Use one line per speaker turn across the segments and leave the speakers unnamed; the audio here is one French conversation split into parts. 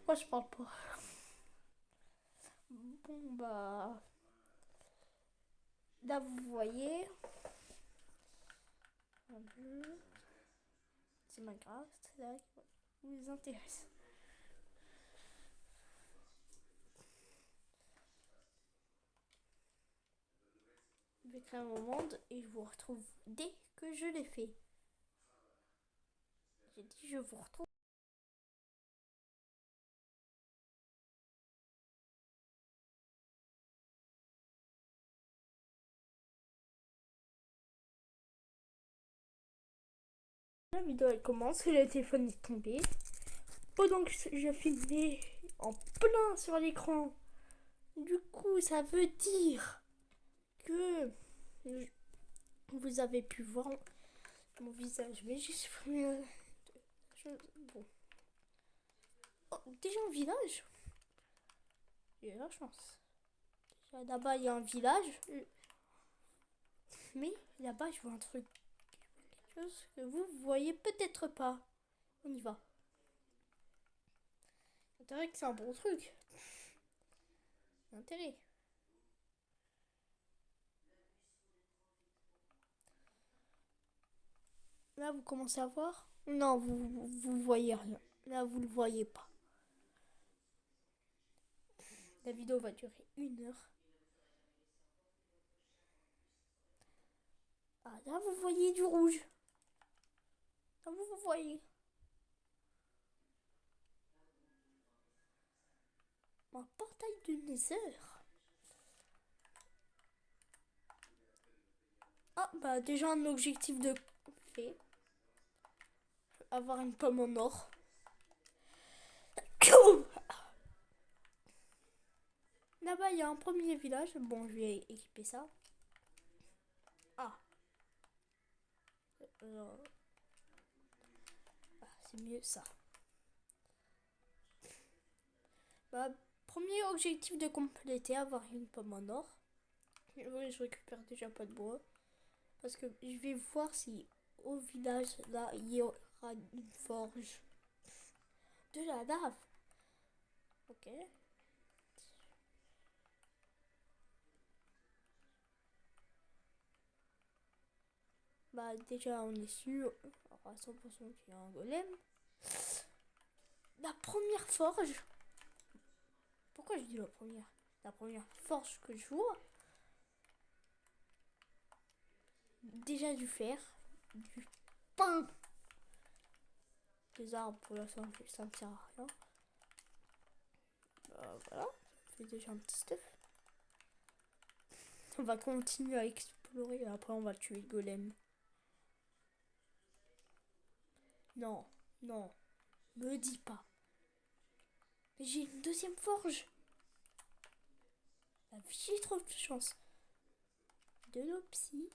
Pourquoi je parle pas? Bon, bah. Là, vous voyez. Un peu. C'est Minecraft, c'est là qui vous intéresse. Je vais créer mon monde et je vous retrouve dès que je l'ai fait. J'ai dit je vous retrouve. La vidéo elle commence et le téléphone est tombé. Pendant que je filmais en plein sur l'écran. Du coup, ça veut dire que vous avez pu voir mon visage. Mais j'ai supprimé. Bon. Oh, déjà un village. J'ai la chance. Déjà, là-bas, il y a un village. Mais là-bas, je vois un truc. Quelque chose que vous voyez peut-être pas. On y va. Intérêt que c'est un bon truc. Intérêt. Là, vous commencez à voir. Non, vous voyez rien. Là, vous le voyez pas. La vidéo va durer 1 heure. Ah, là, vous voyez du rouge. Là, vous voyez. Un portail de Nether. Ah, bah, déjà un objectif de fait. Avoir une pomme en or. Là-bas, il y a un premier village. Bon, je vais équiper ça. Ah. Euh, c'est mieux ça. Bah, premier objectif de compléter, avoir une pomme en or. Oui, je récupère déjà pas de bois. Parce que je vais voir si au village, là, il y aura une forge. De la lave. Ok. Bah, déjà, on est sûr à 100% qu'il y a un golem. La première forge. Pourquoi je dis la première? La première forge que je vois. Déjà du fer, du pain. Des arbres pour l'instant, ça ne sert à rien. Voilà, c'est déjà un petit stuff. On va continuer à explorer et après on va tuer le golem. Non, non, me dis pas. J'ai une deuxième forge. J'ai trop de chance. De l'opsie.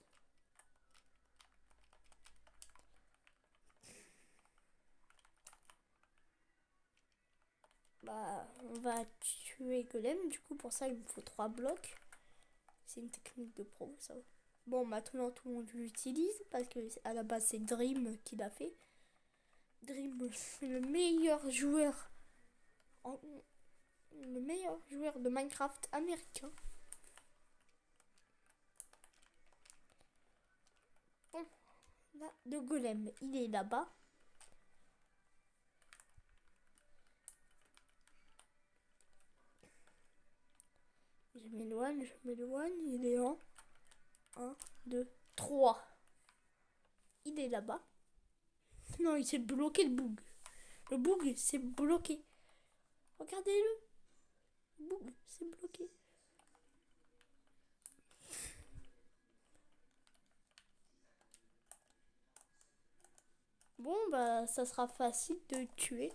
Bah, on va tuer golem. Du coup, pour ça, il me faut 3 blocs. C'est une technique de pro, ça. Bon, maintenant, tout le monde l'utilise parce que à la base, c'est Dream qui l'a fait. Dream, le meilleur joueur en, le meilleur joueur de Minecraft américain. Bon, là, le golem, il est là-bas. Je m'éloigne, il est en 1, 2, 3. Il est là-bas. Non, il s'est bloqué le bug. Le bug s'est bloqué. Regardez-le. Le bug s'est bloqué. Bon, bah, ça sera facile de tuer.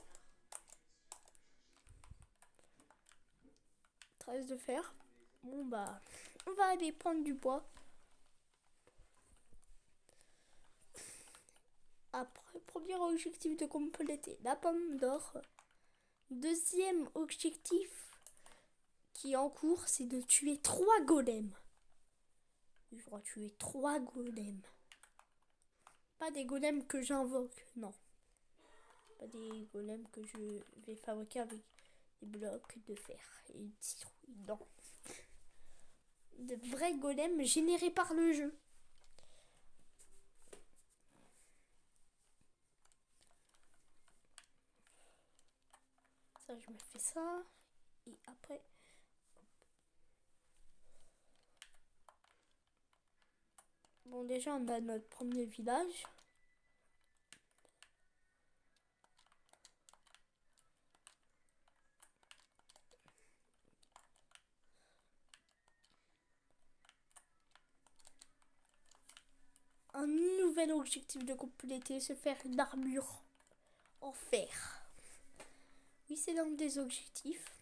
13 de fer. Bon, bah, on va aller prendre du bois. Après, premier objectif de compléter la pomme d'or. Deuxième objectif qui est en cours, c'est de tuer 3 golems. Je dois tuer 3 golems. Pas des golems que j'invoque, non. Pas des golems que je vais fabriquer avec des blocs de fer et de citrouilles. Non. De vrais golems générés par le jeu. Ça, je me fais ça. Et après... Bon, déjà, on a notre premier village. Un nouvel objectif de compléter, se faire une armure en fer. Oui, c'est l'un des objectifs.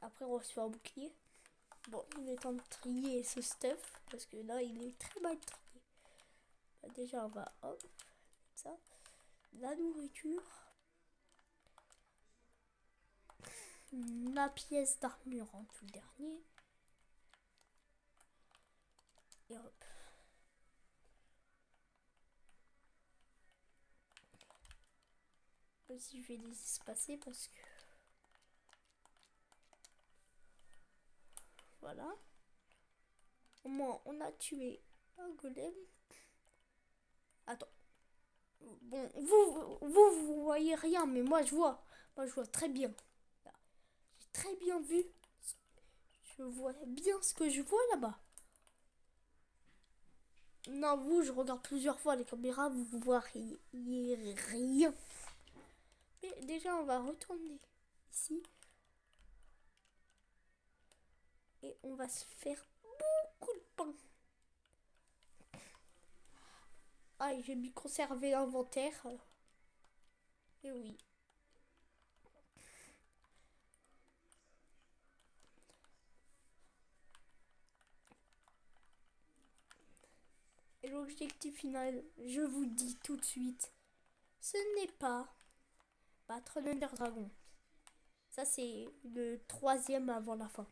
Après, on reçoit un bouclier. Bon, il est temps de trier ce stuff, parce que là, il est très mal trié. Bah, déjà, on va, hop, ça. La nourriture. La pièce d'armure en tout dernier. Et hop. Aussi, je vais les espacer parce que... Voilà. Au moins, on a tué un golem. Attends. Bon, vous voyez rien, mais moi, je vois. Moi, je vois très bien. J'ai très bien vu. Je vois bien ce que je vois là-bas. Non, vous, je regarde plusieurs fois les caméras, vous voyez rien. Mais déjà, on va retourner ici. Et on va se faire beaucoup de pain. Ah, j'ai mis conserver l'inventaire. Et oui. Et l'objectif final, je vous dis tout de suite, ce n'est pas battre l'Ender Dragon. Ça, c'est le 3e avant la fin.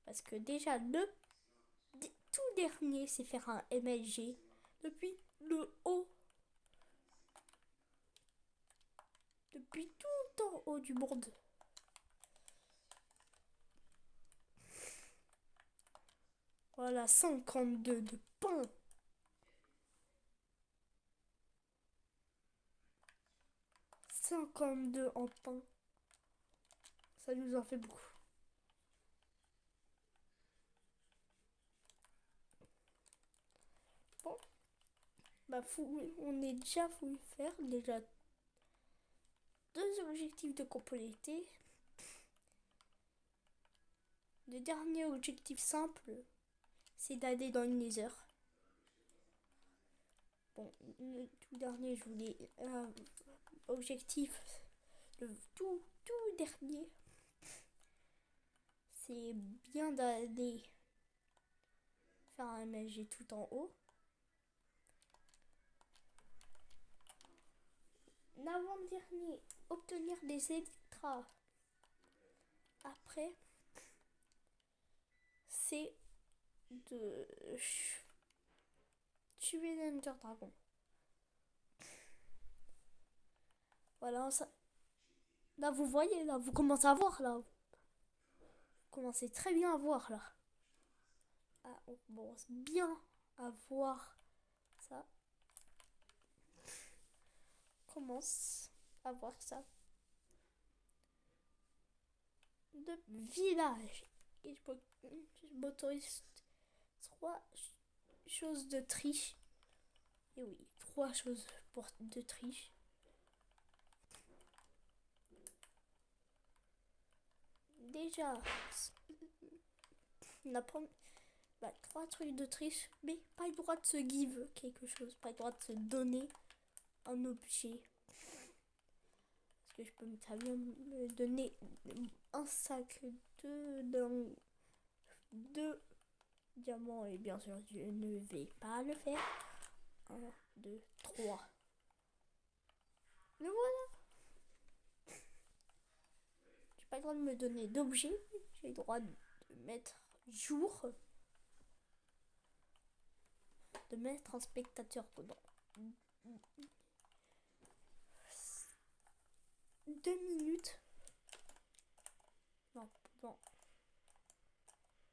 Parce que déjà, le tout dernier, c'est faire un MLG depuis le haut. Depuis tout en haut du monde. Voilà, 52 de pain. 52 en pain. Ça nous en fait beaucoup. Bon. Bah, on est déjà voulu faire déjà 2 objectifs de compléter. Le dernier objectif simple, c'est d'aller dans le Nether. Bon, le tout dernier, je voulais objectif, le tout dernier, c'est bien d'aller faire un MLG tout en haut. L'avant-dernier, obtenir des électras. Après, c'est de tuer l'Ender Dragon. Voilà, ça. Là, vous voyez, là, vous commencez à voir, là. Vous commencez très bien à voir, là. Ah, on commence bien à voir ça. On commence à voir ça. De village. Et je m'autorise 3 choses de triche. Et oui, 3 choses de triche. Déjà, on apprend 3 trucs de triche, mais pas le droit de se give quelque chose, pas le droit de se donner un objet. Parce que je peux très bien me donner un sac de 2 diamants, et bien sûr, je ne vais pas le faire. 1, 2, 3. Le voilà. J'ai pas le droit de me donner d'objets. J'ai le droit de mettre jour. De mettre un spectateur pendant 2 2 minutes. Non, non.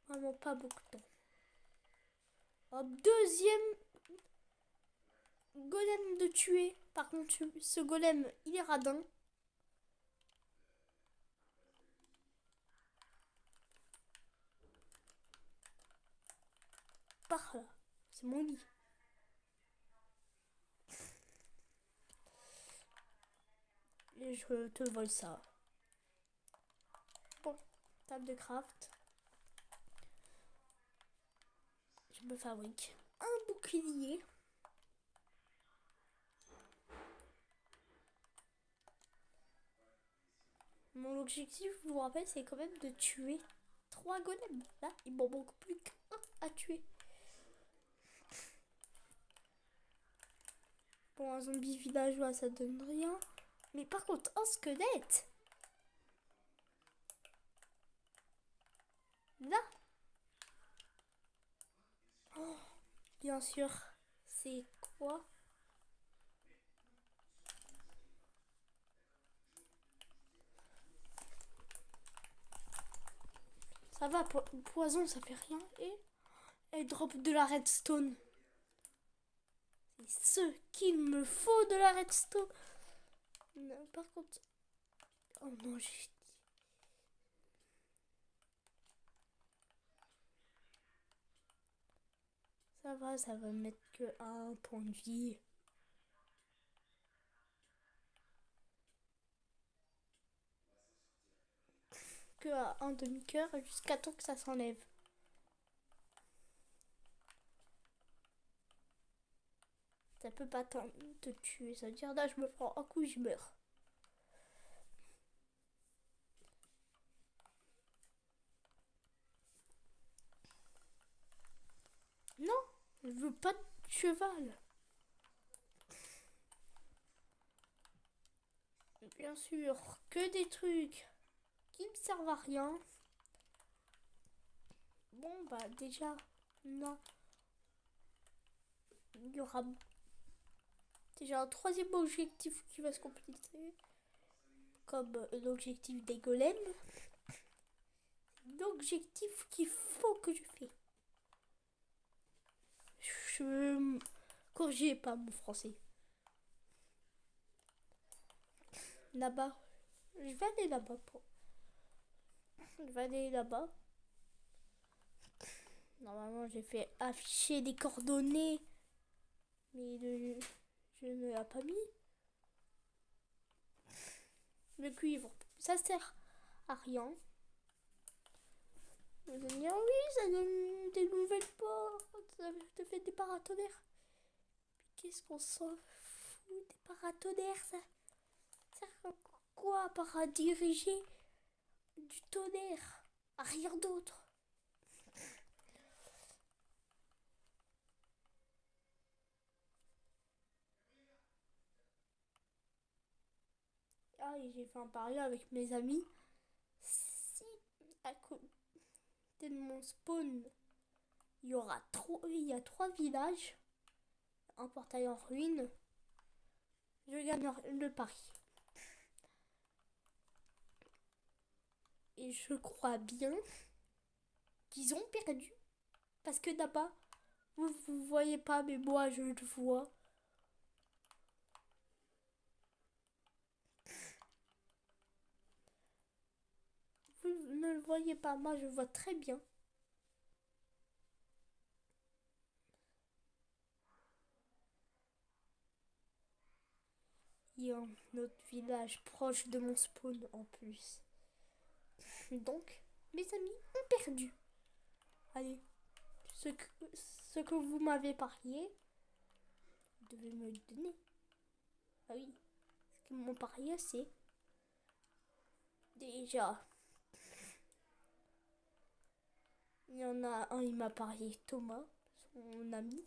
Vraiment pas beaucoup de temps. Hop, deuxième golem de tuer. Par contre, ce golem, il est radin. Par là. C'est mon lit. Et je te vole ça. Bon, table de craft. Je me fabrique un bouclier. Mon objectif, je vous rappelle, c'est quand même de tuer 3 golems. Là, il m'en manque plus qu'un à tuer. Bon, un zombie villageois, ça donne rien. Mais par contre, un squelette. Là. Oh, bien sûr. C'est quoi? Ça va, poison, ça fait rien. Et elle drop de la redstone. C'est ce qu'il me faut de la redstone. Non, par contre... Oh non, j'ai... Ça va mettre que un point de vie. Que à un demi-cœur jusqu'à temps que ça s'enlève. Ça peut pas te tuer. Ça veut dire là, je me prends un coup, je meurs. Non, je veux pas de cheval. Bien sûr, que des trucs qui ne servent à rien. Bon, bah déjà, non. Il y aura déjà un troisième objectif qui va se compléter. Comme l'objectif des golems. L'objectif qu'il faut que je fais. Je corrigez pas mon français. Là-bas. Je vais aller là-bas. Je vais aller là-bas. Normalement, j'ai fait afficher des coordonnées. Mais je ne l'ai pas mis. Le cuivre, ça sert à rien. Vous allez dire, oui, ça donne des nouvelles portes. Ça te fait des paratonnerres. Mais qu'est-ce qu'on s'en fout des paratonnerres, ça sert à quoi à diriger du tonnerre? À rien d'autre. Ah, et j'ai fait un pari avec mes amis. Si à côté de mon spawn, il y a 3 villages, un portail en ruine, je gagne le pari. Et je crois bien qu'ils ont perdu. Parce que là-bas, vous voyez pas, mais moi je le vois. Vous ne le voyez pas, moi je vois très bien. Il y a un autre village proche de mon spawn en plus. Donc, mes amis ont perdu. Allez, ce que vous m'avez parié, vous devez me le donner. Ah oui, ce qu'ils m'ont parié, c'est déjà... Il y en a un, il m'a parié Thomas, son ami.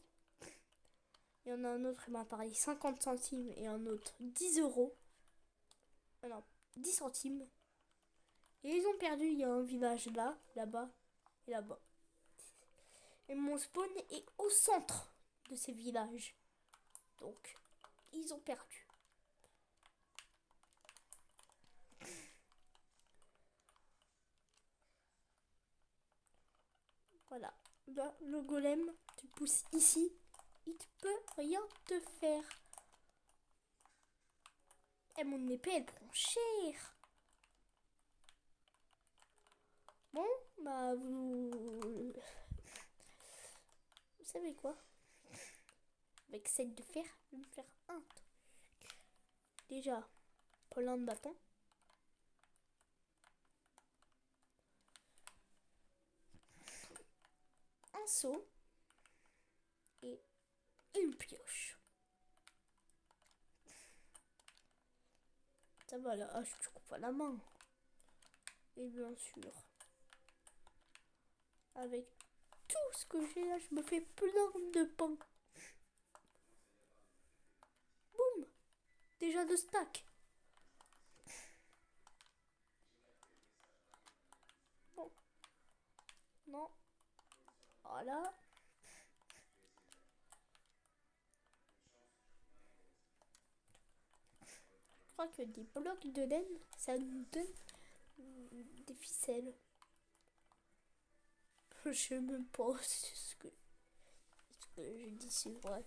Il y en a un autre, il m'a parié 50 centimes et un autre 10 euros. Ah non, 10 centimes. Et ils ont perdu, il y a un village là, là-bas et là-bas. Et mon spawn est au centre de ces villages. Donc, ils ont perdu. Voilà. Là, le golem te pousse ici. Il ne peut rien te faire. Et mon épée, elle prend cher. Bon, bah vous savez quoi? Avec celle de fer, je vais me faire un truc. Déjà, plein de bâtons. Un seau. Et une pioche. Ça va, la hache, tu coupes à la main. Et bien sûr, avec tout ce que j'ai là, je me fais plein de pain. Boum! Déjà 2 stacks. Bon. Non. Voilà. Je crois que des blocs de laine, ça nous donne des ficelles. Je sais même pas ce que je dis, c'est vrai.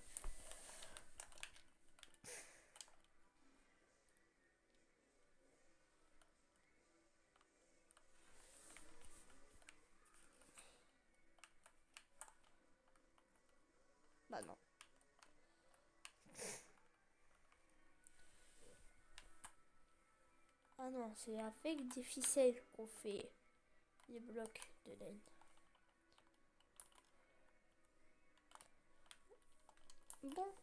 Bah non. Ah non, c'est avec des ficelles qu'on fait les blocs de laine. Bon.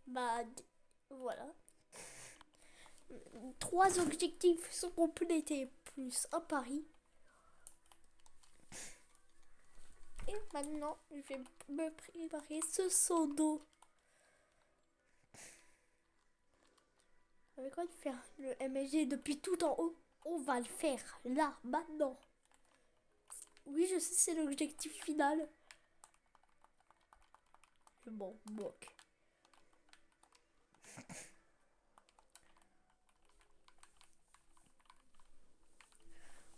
Bah voilà. 3 objectifs sont complétés, plus un pari. Et maintenant, je vais me préparer ce seau d'eau. Avec quoi de faire le MSG depuis tout en haut? On va le faire, là, maintenant. Oui, je sais, c'est l'objectif final. Je m'en moque.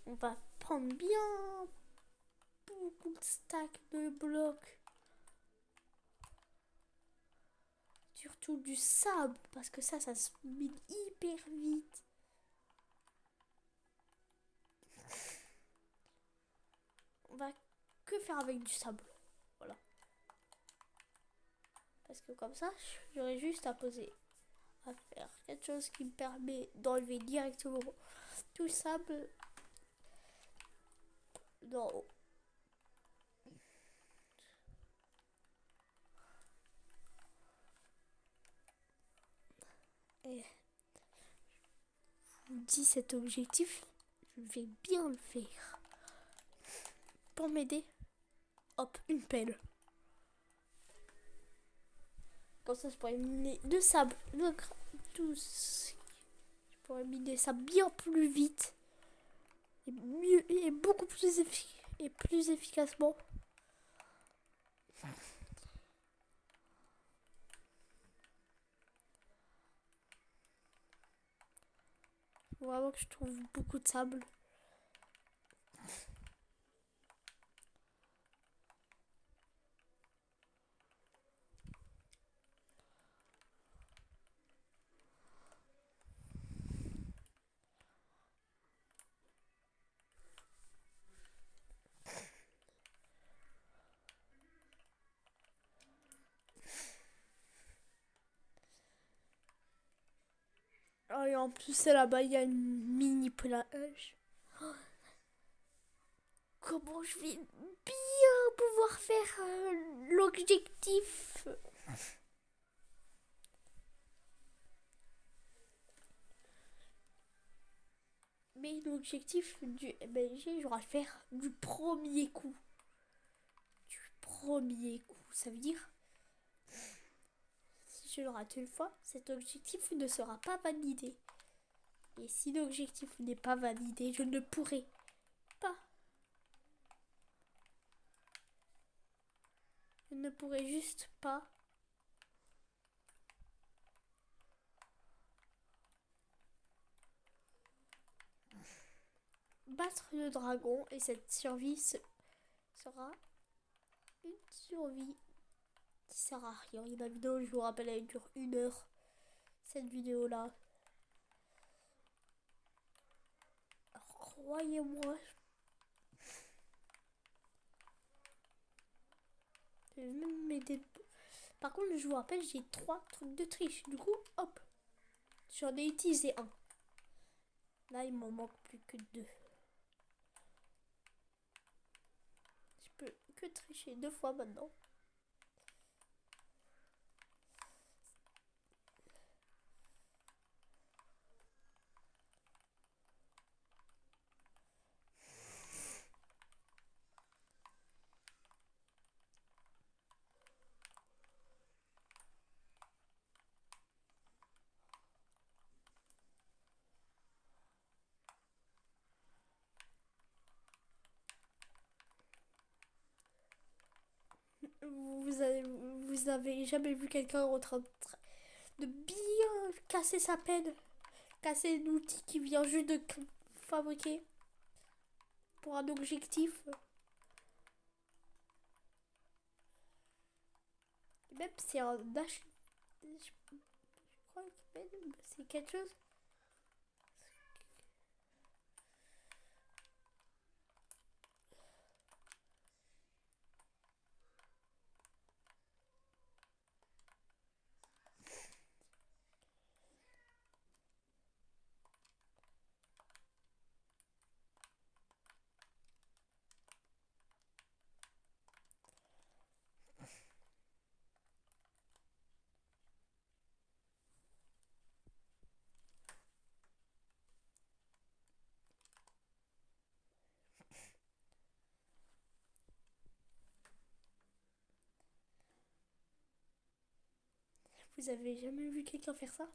On va prendre bien beaucoup de stacks de blocs. Surtout du sable, parce que ça se mine hyper vite. On va que faire avec du sable. Voilà. Parce que comme ça, j'aurais juste à poser, à faire quelque chose qui me permet d'enlever directement tout le sable d'en haut. Et je vous dis cet objectif, je vais bien le faire. Pour m'aider, hop, une pelle. Comme ça, je pourrais miner de sable, tout. Je pourrais miner ça bien plus vite et mieux et beaucoup plus efficacement. Faut vraiment que je trouve beaucoup de sable. Ah, et en plus, c'est là-bas, il y a une mini plage. Comment je vais bien pouvoir faire l'objectif? Mais l'objectif du MLG, je vais le faire du premier coup. Du premier coup. Ça veut dire, si je le rate une fois, cet objectif ne sera pas validé. Et si l'objectif n'est pas validé, je ne pourrai pas. Je ne pourrai juste pas battre le dragon et cette survie sera une survie qui sert à rien. Et la vidéo, je vous rappelle, elle dure 1 heure. Cette vidéo là. Alors, croyez-moi. Je vais même m'aider. Par contre, je vous rappelle, j'ai 3 trucs de triche. Du coup, hop. J'en ai utilisé un. Là, il m'en manque plus que 2. Je peux que tricher 2 fois maintenant. Vous avez jamais vu quelqu'un en train de bien casser sa peine, casser un outil qui vient juste de fabriquer pour un objectif. Même c'est un dash. Je crois que c'est quelque chose. Vous avez jamais vu quelqu'un faire ça?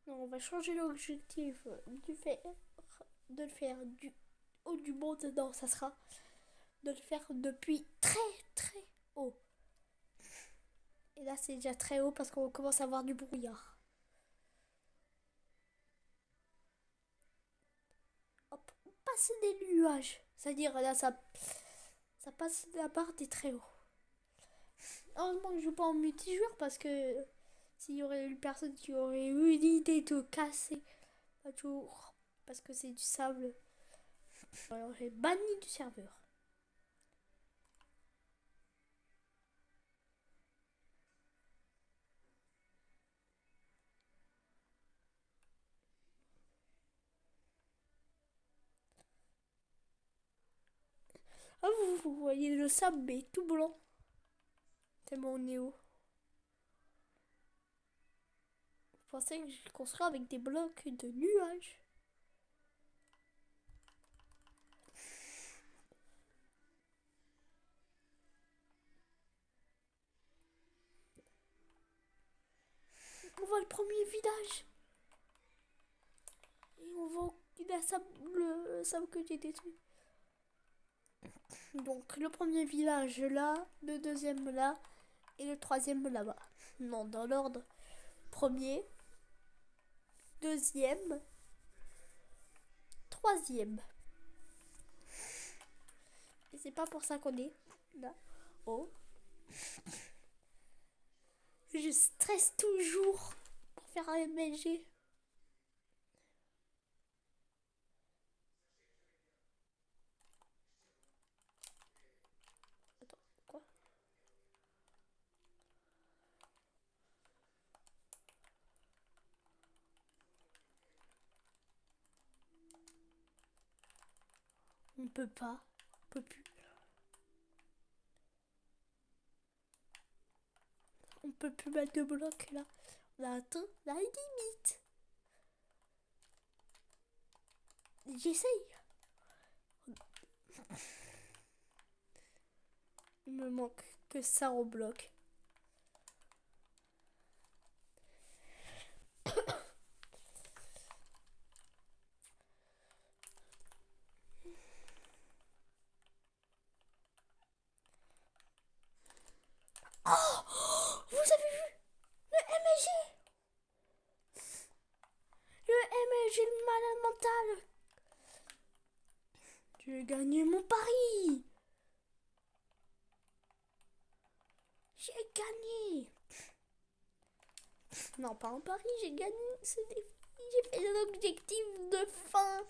Non, on va changer l'objectif de le faire du haut du monde. Non, ça sera de le faire depuis très très haut. Et là, c'est déjà très haut parce qu'on commence à avoir du brouillard. Hop, on passe des nuages. C'est-à-dire, là, ça passe la barre des très hauts. Heureusement que je joue pas en multijoueur parce que s'il y aurait une personne qui aurait eu l'idée de casser un jour parce que c'est du sable, alors j'ai banni du serveur. Ah, vous voyez le sable mais tout blanc. Tellement on est haut. Je pensais que je construire avec des blocs de nuages. On voit le premier village. Et on voit le sable que j'ai détruit. Donc le premier village là, le deuxième là et le troisième là-bas. Non, dans l'ordre. Premier, deuxième, troisième. Et c'est pas pour ça qu'on est là. Oh. Je stresse toujours pour faire un MLG. Attends, quoi? On peut pas. On peut plus. On peut plus mettre de blocs là. On a atteint la limite. J'essaye. Il me manque que ça en bloc. Oh, vous avez vu le MSG? Le MSG, le malade mental. J'ai gagné mon pari. J'ai gagné. Non, pas en pari, j'ai gagné ce défi. J'ai fait l'objectif de fin.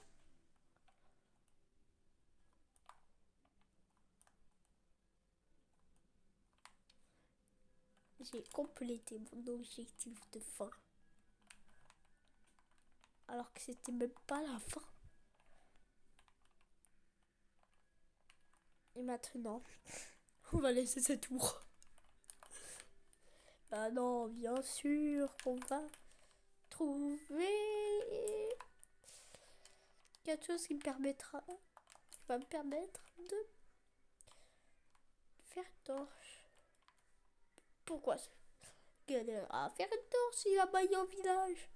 J'ai complété mon objectif de fin. Alors que c'était même pas la fin. Et maintenant, on va laisser ce tour. Bah non, bien sûr qu'on va trouver quelque chose qui me permettra, qui va me permettre de faire une torche. Pourquoi galère à faire une torche il a baillé au village?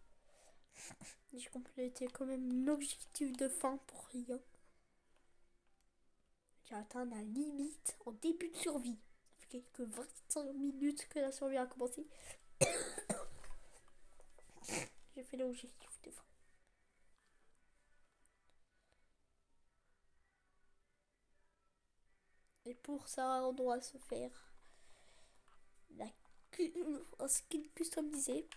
J'ai complété quand même l'objectif de fin pour rien. J'ai atteint la limite en début de survie. Ça fait que 25 minutes que la survie a commencé. J'ai fait l'objectif de fin. Et pour ça, on doit se faire un skin customisé.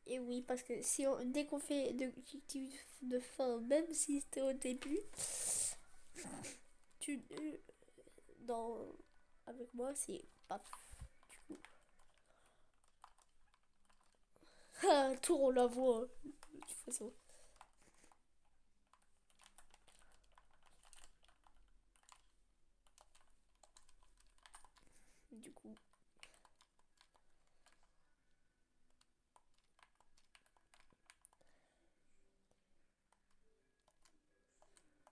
Et oui, parce que si dès qu'on fait l'objectif de fin, même si c'était au début, dans avec moi, c'est paf. Du coup, un tour on la voit. De toute façon. Du coup.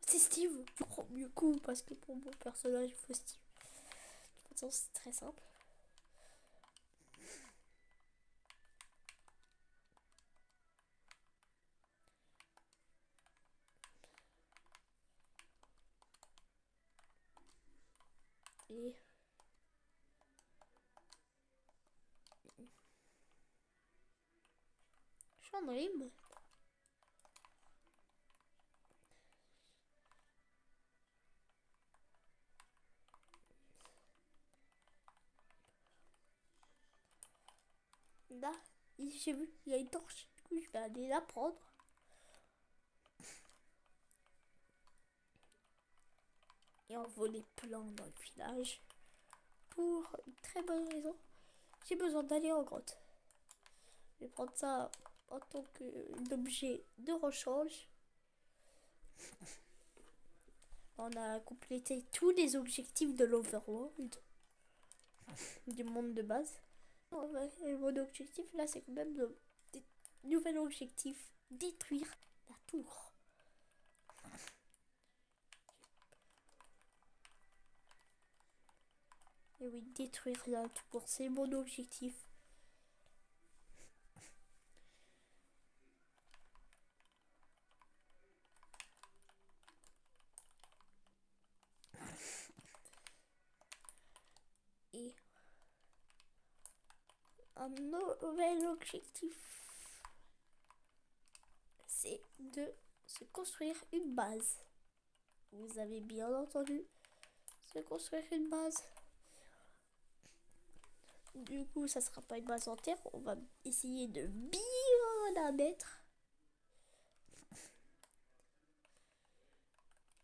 C'est Steve. Je prends mieux coup parce que pour mon personnage, il faut Steve. De toute façon, c'est très simple. Et je suis en rime. Là, j'ai vu, il y a une torche. Du coup, je vais aller la prendre. Et en voler plein dans le village. Pour une très bonne raison. J'ai besoin d'aller en grotte. Je vais prendre ça en tant qu'objet de rechange. On a complété tous les objectifs de l'Overworld. Du monde de base. Et mon objectif là, c'est quand même le nouvel objectif, détruire la tour. Et oui, détruire la tour, c'est mon objectif. Et un nouvel objectif, c'est de se construire une base. Vous avez bien entendu, se construire une base. Du coup, ça sera pas une base en terre, on va essayer de bien la mettre.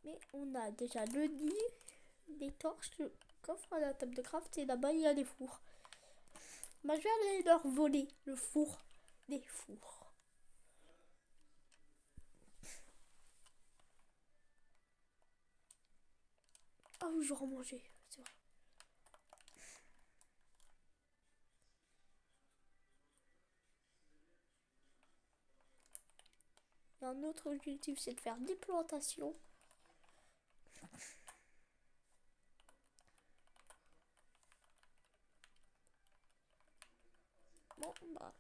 Mais on a déjà le nid, les torches, le coffre à la table de craft et là-bas il y a les fours. Bah, je vais aller leur voler le four des fours. Ah oui, j'aurais mangé, c'est vrai. Un autre objectif, c'est de faire des plantations. Bon, bah.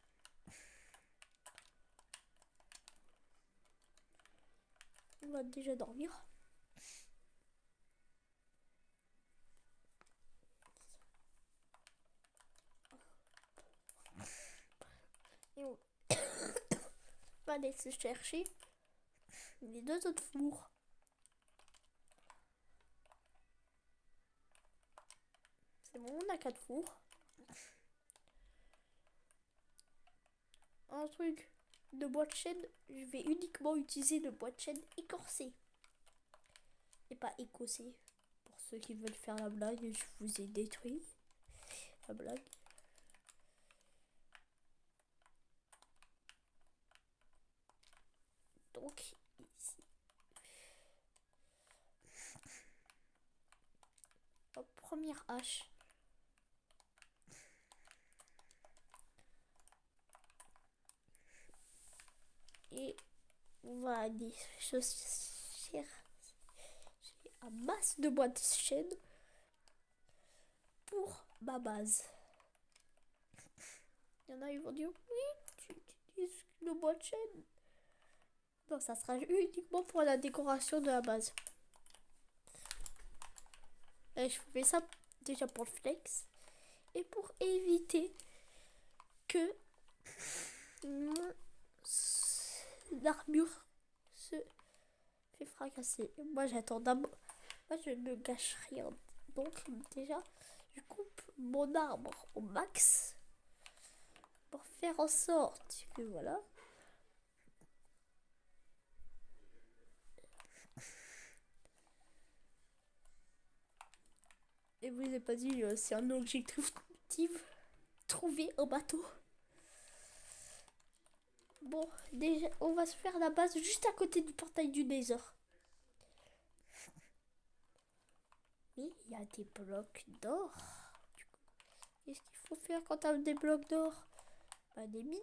On va déjà dormir. Et on va aller se chercher les 2 autres fours. C'est bon, on a 4 fours. Un truc de bois de chêne, je vais uniquement utiliser le bois de chêne écorcé. Et pas écossais. Pour ceux qui veulent faire la blague, je vous ai détruit la blague. Donc, ici. Hop, première hache. Et on va aller chercher un masse de bois de chêne pour ma base. Il y en a, ils vont dire oui, tu utilises le bois de chêne. Non, ça sera uniquement pour la décoration de la base. Et je fais ça déjà pour le flex et pour éviter que mon armure se fait fracasser. Moi j'attends d'abord. Moi je ne gâche rien. Donc déjà je coupe mon arbre au max pour faire en sorte que voilà. Et vous n'avez pas dit c'est un objectif trouver un bateau. Bon, déjà, on va se faire la base juste à côté du portail du Nether. Mais il y a des blocs d'or. Qu'est-ce qu'il faut faire quand t'as des blocs d'or? Bah, des miner.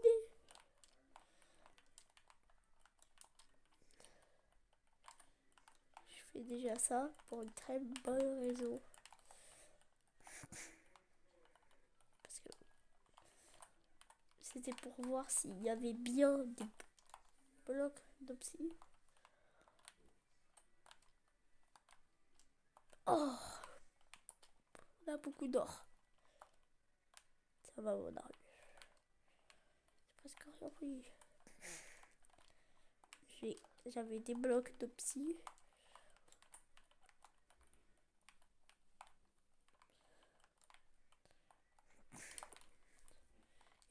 Je fais déjà ça pour une très bonne raison. Parce que c'était pour voir s'il y avait bien des blocs d'obsidian. Oh, on a beaucoup d'or. Ça va, mon arme. J'ai presque rien pris. J'avais des blocs d'obsidian.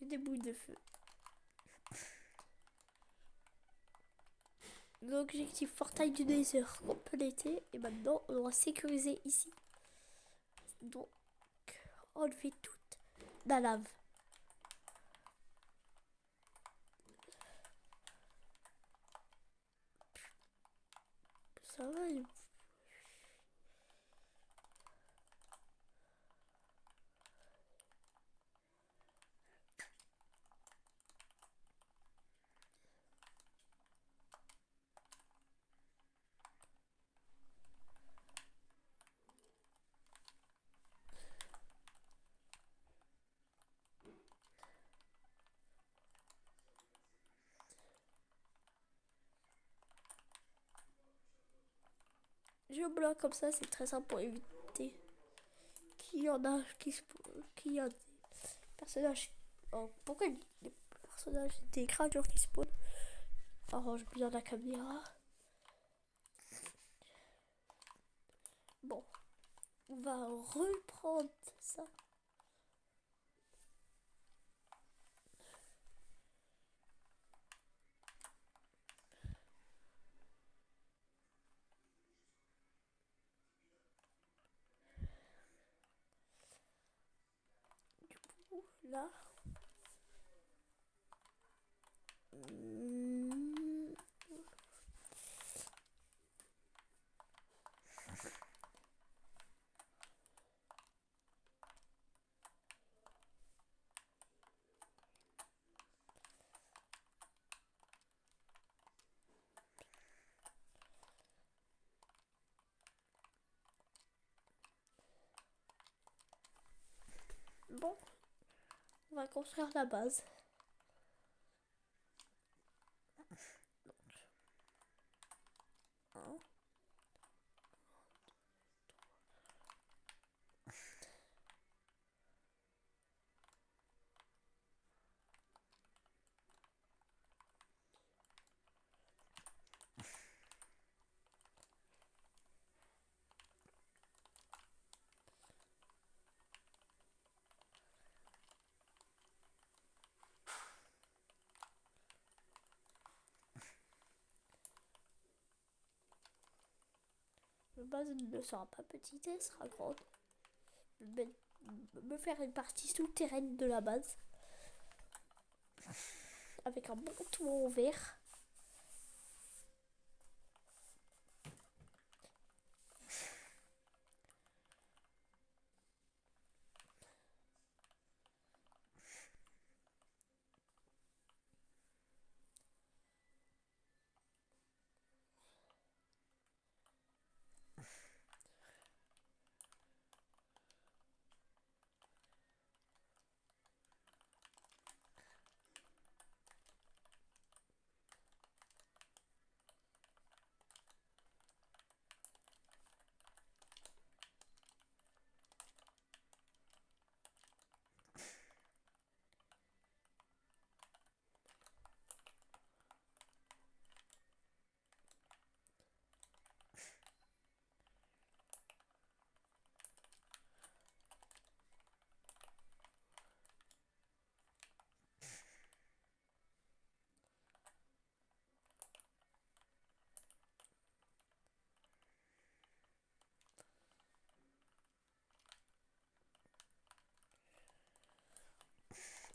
Et des boules de feu. L'objectif portail du Nether complété. Et maintenant, on va sécuriser ici. Donc, enlever toute la lave. Ça va. Je bloque comme ça, c'est très simple pour éviter qu'il y en a qu'il y a des personnages. Oh, pourquoi des personnages, des créatures qui spawnent? Arrange bien la caméra. Bon, on va reprendre ça. Du coup, là. Bon, On va construire la base. Un. La base ne sera pas petite, elle sera grande. Me faire une partie souterraine de la base. Avec un bon toit en verre.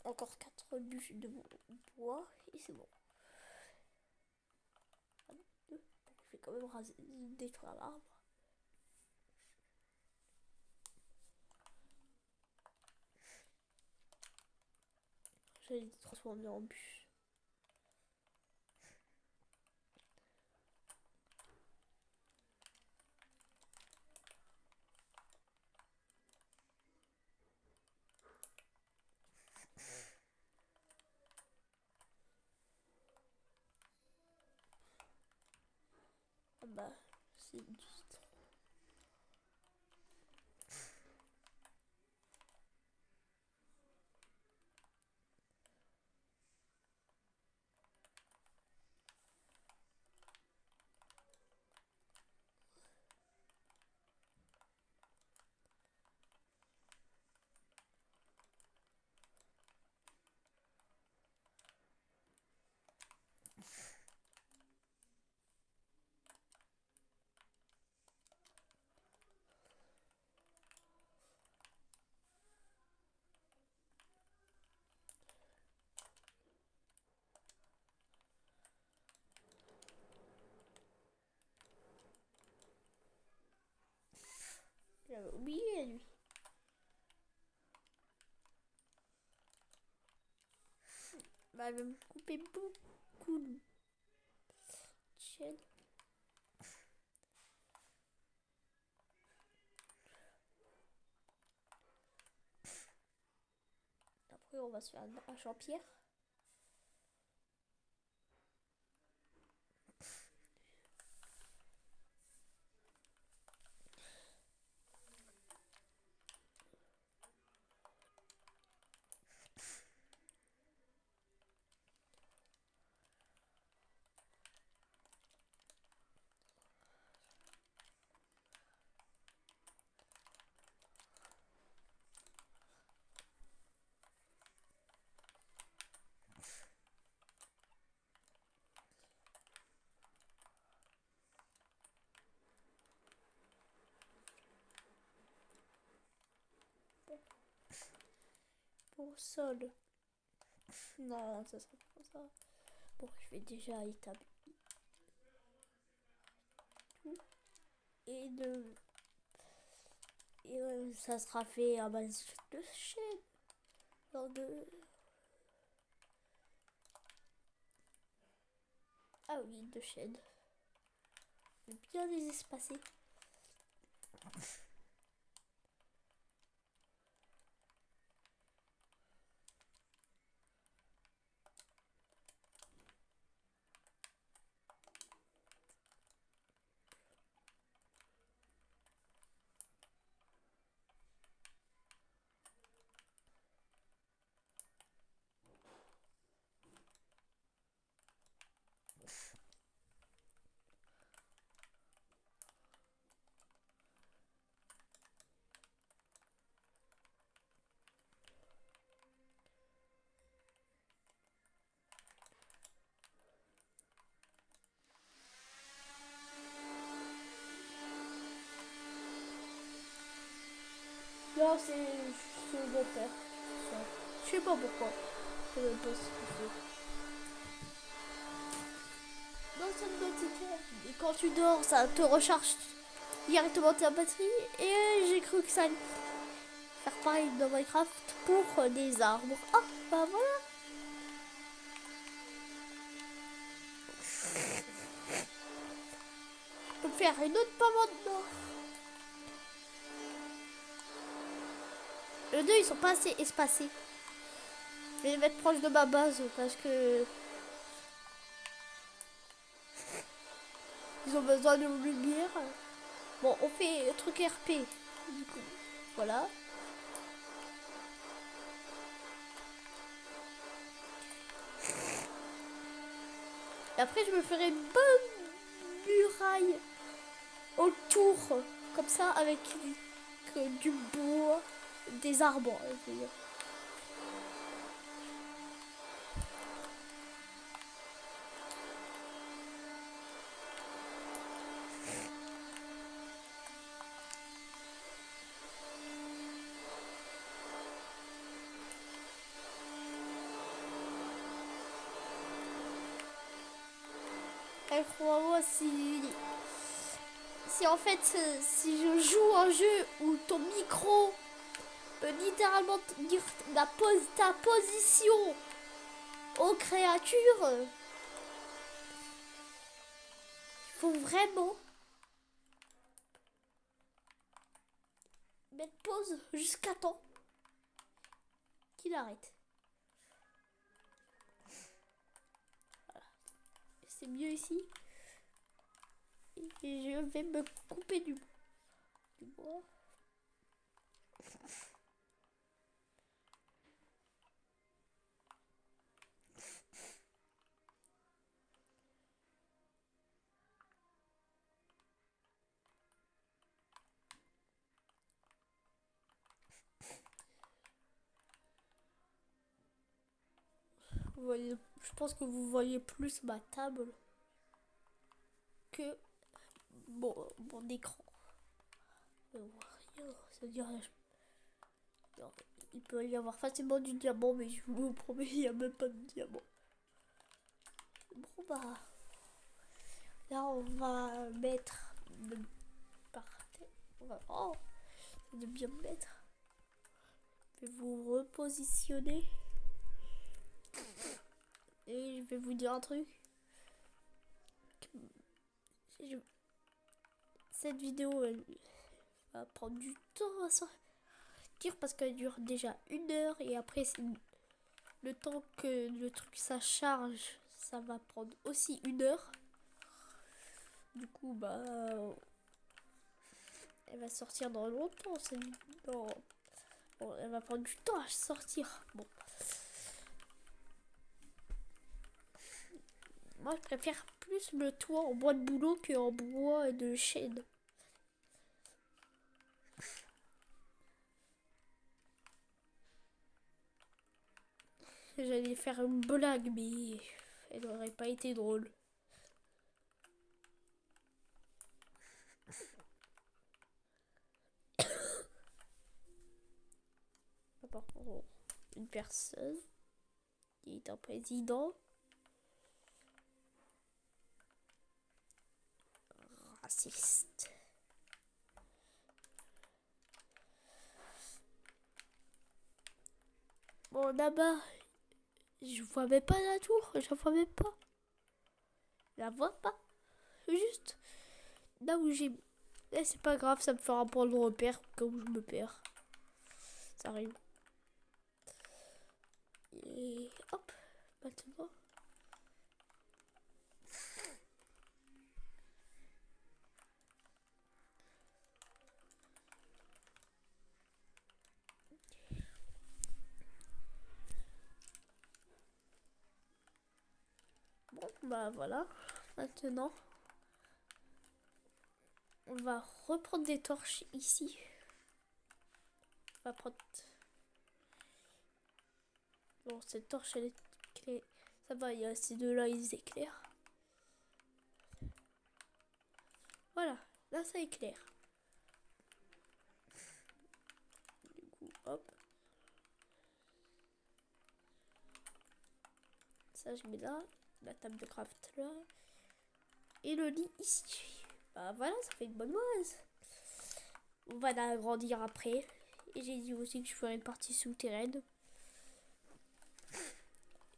Encore 4 bûches de bois et c'est bon. Je vais quand même détruire l'arbre. Je vais les transformer en bûches. Ah bah, c'est du citron. J'avais oublié lui. Bah, elle va me couper beaucoup de chaînes. Après, on va se faire un hache en pierre. Pour sol. Non, ça sera pas ça. Bon, je vais déjà établir tout. Et ça sera fait à base de chaînes. Genre de... Ah oui, de chaînes. Bien les espacer. Non, c'est mon père. Ça. Je sais pas pourquoi. Je sais pas ce qu'il fait. Non, ça me notifiait. Et quand tu dors, ça te recharge directement ta batterie. Et j'ai cru que ça allait faire pareil dans Minecraft pour des arbres. Ah, bah voilà. On peut faire une autre pas maintenant. Les deux, ils sont pas assez espacés. Je vais les mettre proche de ma base parce que ils ont besoin de lumière. Bon, on fait un truc RP. Du coup, voilà. Et après, je me ferai une bonne muraille autour, comme ça, avec du bois, des arbres. Je veux dire. Et crois-moi, si en fait, si je joue un jeu où ton micro peut littéralement dire ta position aux créatures, il faut vraiment mettre pause jusqu'à temps qu'il arrête. Voilà. C'est mieux ici. Et je vais me couper du bois. Vous voyez, je pense que vous voyez plus ma table que mon écran. C'est-à-dire, il peut y avoir facilement du diamant, mais je vous promets, il n'y a même pas de diamant. Bon bah, là on va mettre par terre. Oh, c'est de bien me mettre. Je vais vous repositionner. Et je vais vous dire un truc. Cette vidéo, elle va prendre du temps à sortir parce qu'elle dure déjà 1 heure. Et après, le temps que le truc ça charge, ça va prendre aussi 1 heure. Du coup, bah, elle va sortir dans longtemps. Bon, elle va prendre du temps à sortir. Bon. Moi, je préfère plus le toit en bois de bouleau qu'en bois de chêne. J'allais faire une blague, mais elle n'aurait pas été drôle. Par contre, une personne qui est un président raciste. Bon, là-bas, je vois même pas la tour, je vois même pas. Je la vois pas. Juste là où j'ai. Eh, c'est pas grave, ça me fera un point de repère comme je me perds. Ça arrive. Et hop, maintenant. Bon, bah voilà. Maintenant, on va reprendre des torches ici. On va prendre. Bon, cette torche, elle est clé. Ça va, il y a ces deux-là, ils éclairent. Voilà, là, ça éclaire. Ça, je mets là. La table de craft là. Et le lit ici. Bah voilà, ça fait une bonne base. On va l'agrandir après. Et j'ai dit aussi que je ferais une partie souterraine.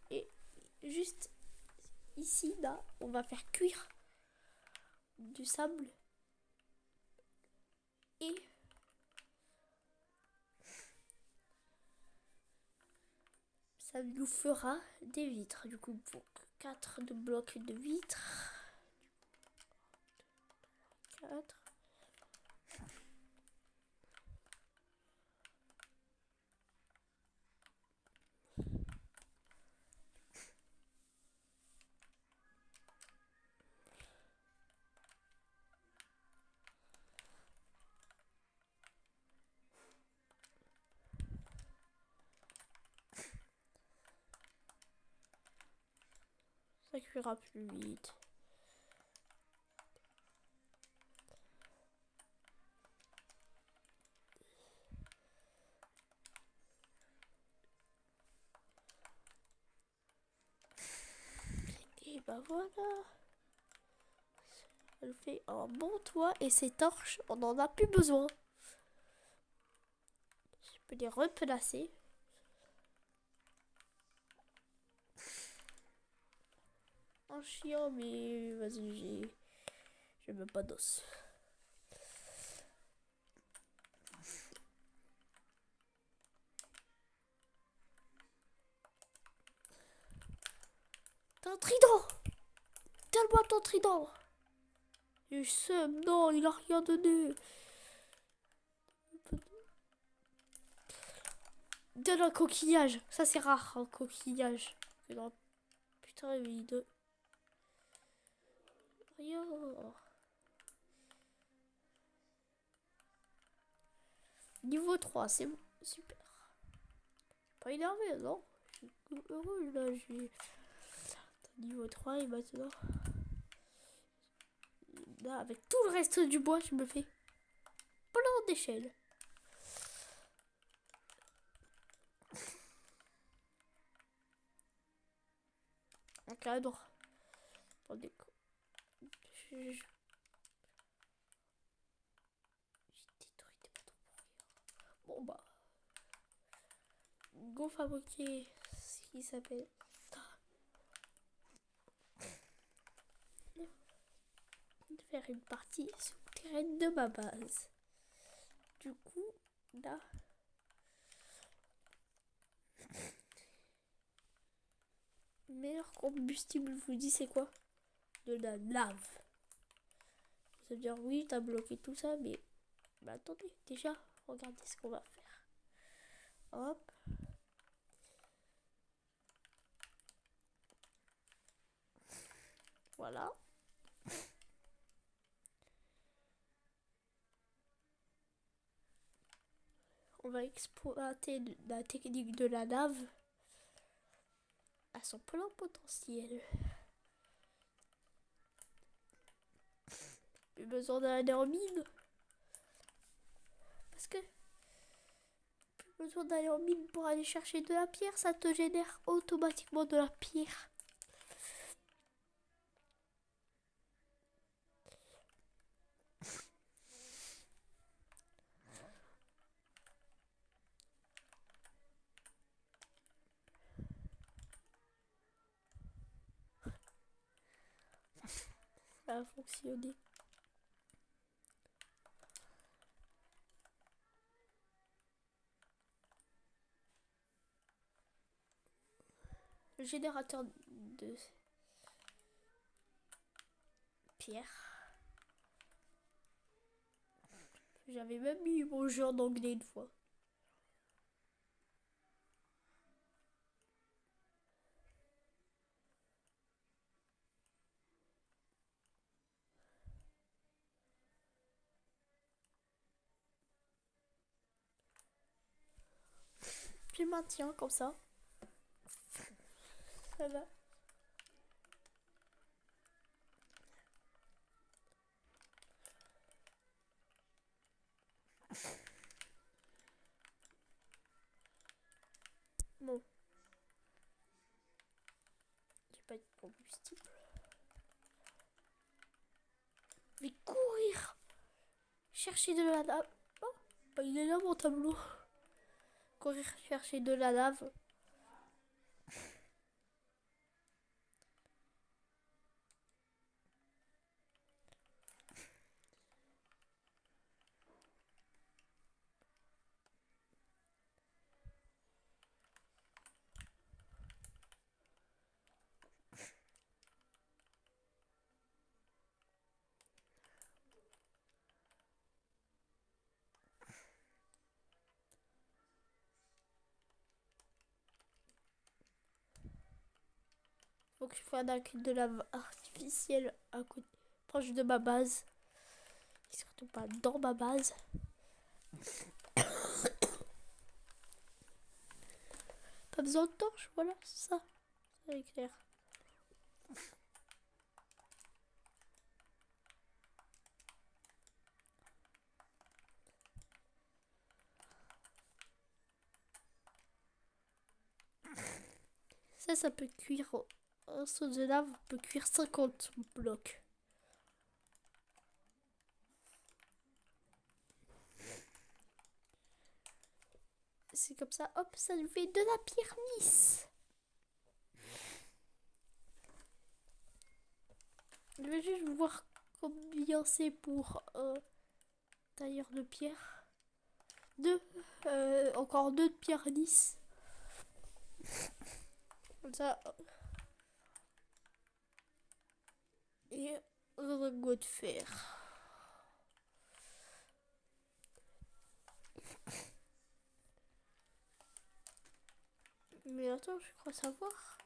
Et juste ici, là, on va faire cuire du sable. Et ça nous fera des vitres. Du coup, pour 4 de blocs de vitres. 4. Ça cuira plus vite. Et bah voilà. Elle fait un bon toit et ces torches, on n'en a plus besoin. Je peux les replacer. Un chien, mais vas-y, j'ai même pas d'os. T'as un trident! Donne-moi ton trident! Je sais, non, il a rien donné. Donne un coquillage. Ça, c'est rare, un coquillage. Non. Putain, il donne rien. Niveau 3, c'est super. Pas énervé, non? Je suis heureux, là. Niveau 3 et maintenant... Là, avec tout le reste du bois, je me fais plein d'échelles. Un cadre. Attendez. J'ai détruit des bâtons pour rien. Bon bah. Go fabriquer ce qui s'appelle. Faire une partie souterraine de ma base. Du coup, là. Meilleur combustible, je vous dis, c'est quoi? De la lave. Ça veut dire, oui, t'as bloqué tout ça, mais attendez, déjà, regardez ce qu'on va faire. Hop. Voilà. On va exploiter la technique de la lave à son plein potentiel. J'ai besoin d'aller en mine. Parce que plus besoin d'aller en mine pour aller chercher de la pierre, ça te génère automatiquement de la pierre. Ça a fonctionné. Le générateur de pierre. J'avais même mis mon jeu en anglais une fois. Je maintiens comme ça. Ça va. Bon. pas de combustible. Mais courir! Chercher de la lave. Oh, il est là mon tableau. Courir chercher de la lave. Faut que je fasse un lac de lave artificielle à côté, proche de ma base. Et surtout pas dans ma base. Pas besoin de torche, voilà, c'est ça. Ça éclaire. Ça peut cuire. Un seau de lave peut cuire 50 blocs. C'est comme ça, hop, ça nous fait de la pierre lisse. Je vais juste voir combien c'est pour un tailleur de pierre. Encore deux de pierre lisse. Comme ça. Et un lingot de fer. Mais attends, je crois savoir.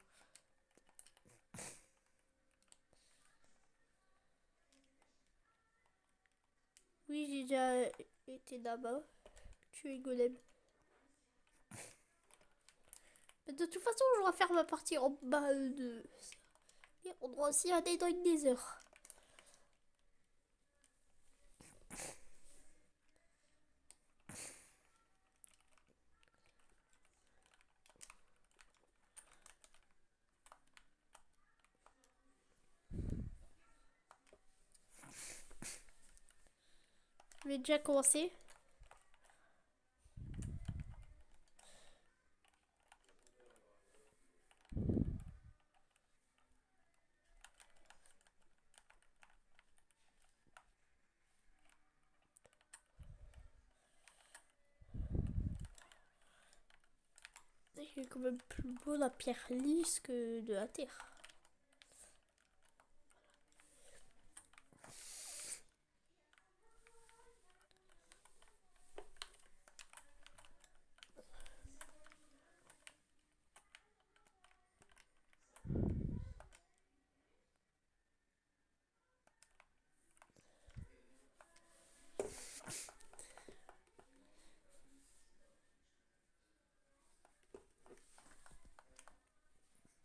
Oui, j'ai déjà été là-bas. Tuer golem. Mais de toute façon, je dois faire ma partie en bas de... Et on doit aussi aller dans une nether. Je vais déjà commencer. C'est quand même plus beau la pierre lisse que de la terre.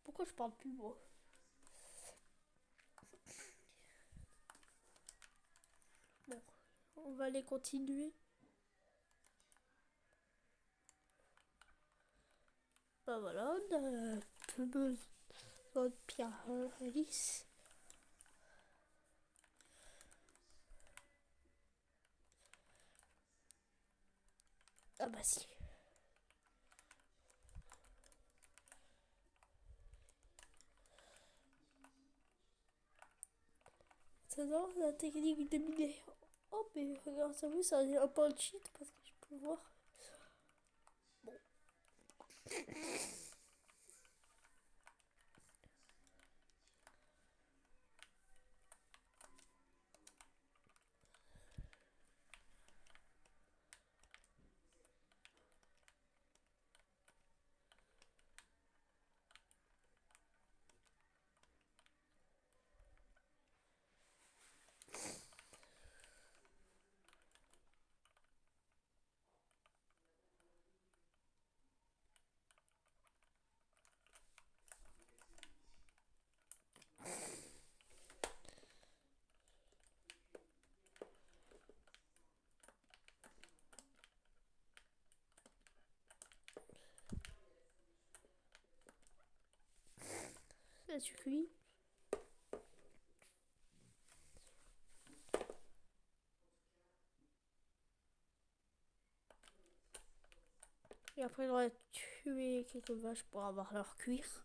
Pourquoi je parle plus moi? Bon, on va aller continuer. Bah voilà, on a plus besoin de pierre lisse. Ah bah si. Ça dans la technique de miner. Oh mais regarde, ça vous, ça a un peu de cheat parce que je peux voir. Bon. Ça se cuit. Et après, on va tuer quelques vaches pour avoir leur cuir.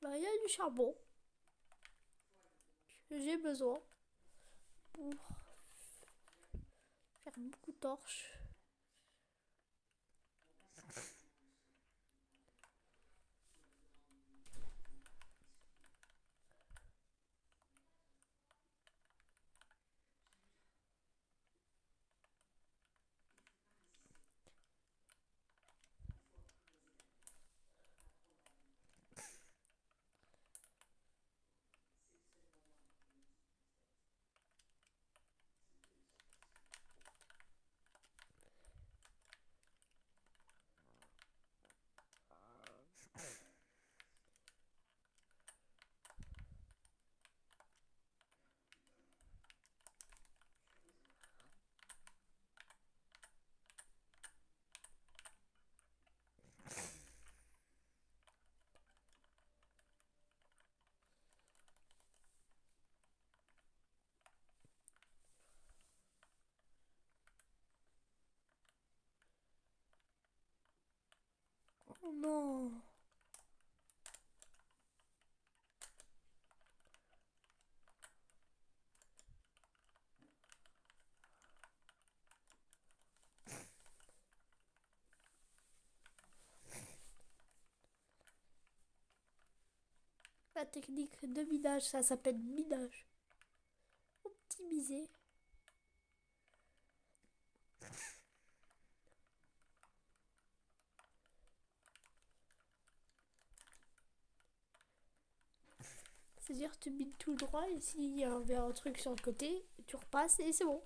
Bah, il y a du charbon que j'ai besoin pour faire beaucoup de torches. Oh non! La technique de minage, ça s'appelle minage optimisé. C'est-à-dire tu mines tout droit et s'il y avait un truc sur le côté, tu repasses et c'est bon.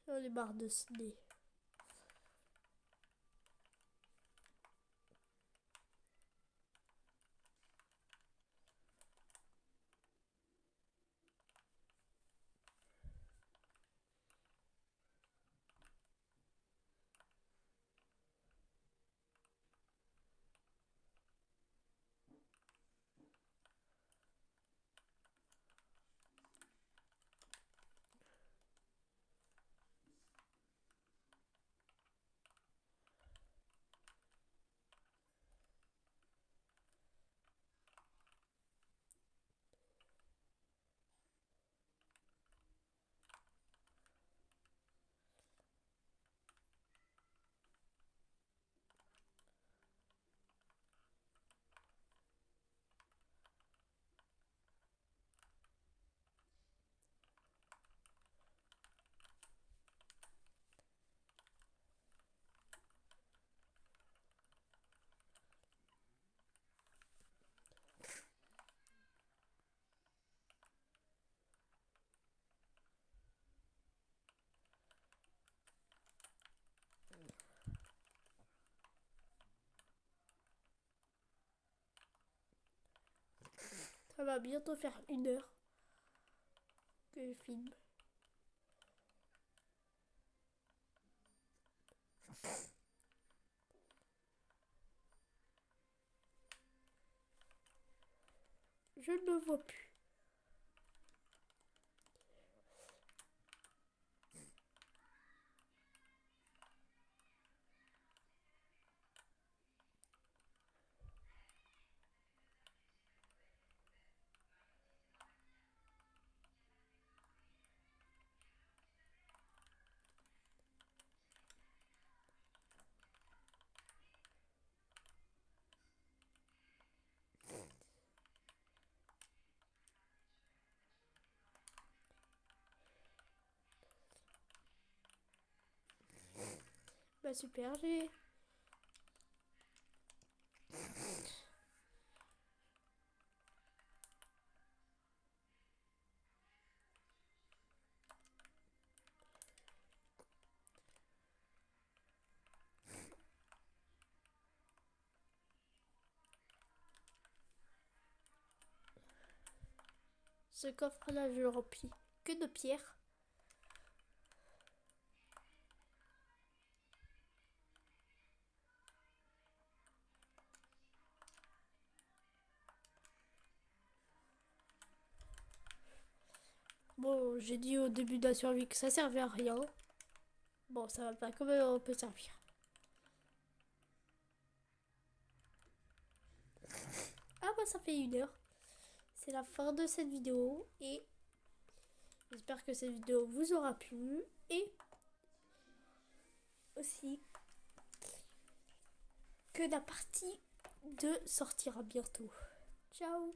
On est marre de ce nez. Ça va bientôt faire 1 heure que je filme. Je ne me vois plus. Bah super, j'ai... Ce coffre-là, je le remplis que de pierres. Bon, j'ai dit au début de la survie que ça servait à rien. Bon, ça va pas, quand même on peut servir. Ah bah ça fait 1 heure. C'est la fin de cette vidéo et j'espère que cette vidéo vous aura plu et aussi que la partie 2 sortira bientôt. Ciao.